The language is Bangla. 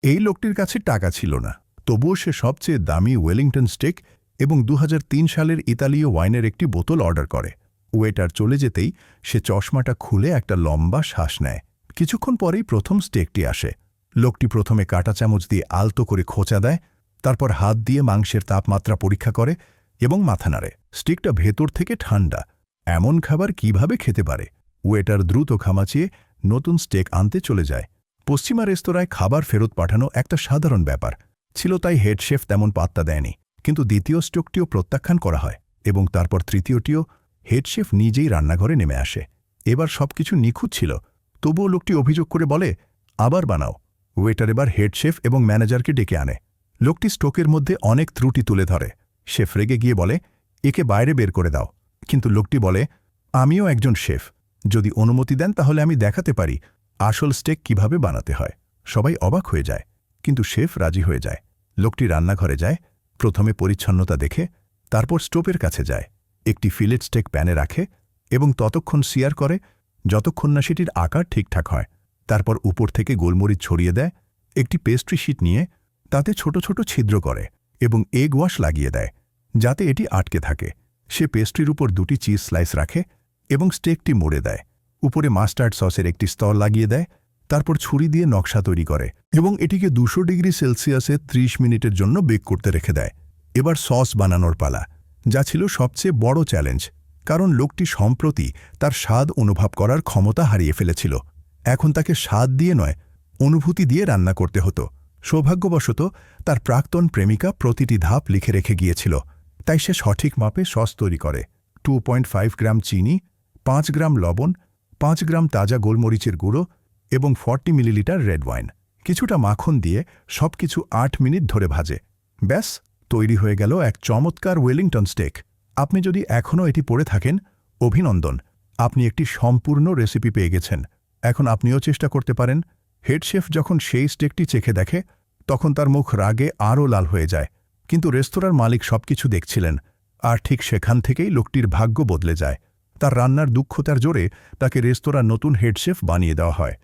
এই লোকটির কাছে টাকা ছিল না, তবুও সে সবচেয়ে দামি ওয়েলিংটন স্টেক এবং ২০০৩ সালের ইতালীয় ওয়াইনের একটি বোতল অর্ডার করে। ওয়েটার চলে যেতেই সে চশমাটা খুলে একটা লম্বা শ্বাস নেয়। কিছুক্ষণ পরেই প্রথম স্টেকটি আসে। লোকটি প্রথমে কাঁটা চামচ দিয়ে আলতো করে খোঁচা দেয়, তারপর হাত দিয়ে মাংসের তাপমাত্রা পরীক্ষা করে এবং মাথা নাড়ে। স্টিকটা ভেতর থেকে ঠান্ডা। এমন খাবার কিভাবে খেতে পারে? ওয়েটার দ্রুত খামাচিয়ে নতুন স্টেক আনতে চলে যায়। পশ্চিমা রেস্তোরাঁয় খাবার ফেরত পাঠানো একটা সাধারণ ব্যাপার ছিল, তাই হেড শেফ তেমন পাত্তা দেয়নি। কিন্তু দ্বিতীয় স্টোকটিও প্রত্যাখ্যান করা হয় এবং তারপর তৃতীয়টিও। হেড শেফ নিজেই রান্নাঘরে নেমে আসে। এবার সবকিছু নিখুঁত ছিল, তবুও লোকটি অভিযোগ করে বলে, আবার বানাও। ওয়েটার এবার হেড শেফ এবং ম্যানেজারকে ডেকে আনে। লোকটি স্টোকের মধ্যে অনেক ত্রুটি তুলে ধরে। শেফ রেগে গিয়ে বলে, একে বাইরে বের করে দাও। কিন্তু লোকটি বলে, আমিও একজন শেফ, যদি অনুমতি দেন তাহলে আমি দেখাতে পারি আসল স্টেক কিভাবে বানাতে হয়। সবাই অবাক হয়ে যায়, কিন্তু শেফ রাজি হয়ে যায়। লোকটি রান্নাঘরে যায়, প্রথমে পরিচ্ছন্নতা দেখে, তারপর স্টোভের কাছে যায়, একটি ফিলেট স্টেক প্যানে রাখে এবং ততক্ষণ সিয়ার করে যতক্ষণ না সেটির আকার ঠিকঠাক হয়। তারপর উপর থেকে গোলমরিচ ছড়িয়ে দেয়। একটি পেস্ট্রি শিট নিয়ে তাতে ছোট ছোট ছিদ্র করে এবং এগ ওয়াশ লাগিয়ে দেয়, যাতে এটি আটকে থাকে। সে পেস্ট্রির উপর 2টি চিজ স্লাইস রাখে এবং স্টেকটি মোড়ে দেয়। উপরে মাস্টার্ড সসের একটি স্তর লাগিয়ে দেয়, তারপর ছুরি দিয়ে নকশা তৈরি করে এবং এটিকে 200 ডিগ্রি সেলসিয়াসে 30 মিনিটের জন্য বেক করতে রেখে দেয়। এবার সস বানানোর পালা, যা ছিল সবচেয়ে বড় চ্যালেঞ্জ, কারণ লোকটি সম্প্রতি তার স্বাদ অনুভব করার ক্ষমতা হারিয়ে ফেলেছিল। এখন তাকে স্বাদ দিয়ে নয়, অনুভূতি দিয়ে রান্না করতে হতো। সৌভাগ্যবশত তার প্রাক্তন প্রেমিকা প্রতিটি ধাপ লিখে রেখে গিয়েছিল, তাই সে সঠিক মাপে সস তৈরি করে। 2.5 গ্রাম চিনি, 5 গ্রাম লবণ, 5 গ্রাম তাজা গোলমরিচের গুঁড়ো এবং 40 মিলিলিটার রেড ওয়াইন। কিছুটা মাখন দিয়ে সবকিছু 8 মিনিট ধরে ভাজে। ব্যাস, তৈরি হয়ে গেল এক চমৎকার ওয়েলিংটন স্টেক। আপনি যদি এখনও এটি পড়ে থাকেন, অভিনন্দন, আপনি একটি সম্পূর্ণ রেসিপি পেয়ে গেছেন। এখন আপনিও চেষ্টা করতে পারেন। হেড শেফ যখন সেই স্টেকটি চেখে দেখে, তখন তার মুখ রাগে আরও লাল হয়ে যায়। কিন্তু রেস্তোরাঁর মালিক সবকিছু দেখছিলেন, আর ঠিক সেখান থেকেই লোকটির ভাগ্য বদলে যায়। তার রান্নার দক্ষতার জোরে তাকে রেস্তোরাঁর নতুন হেড শেফ বানিয়ে দেওয়া হয়।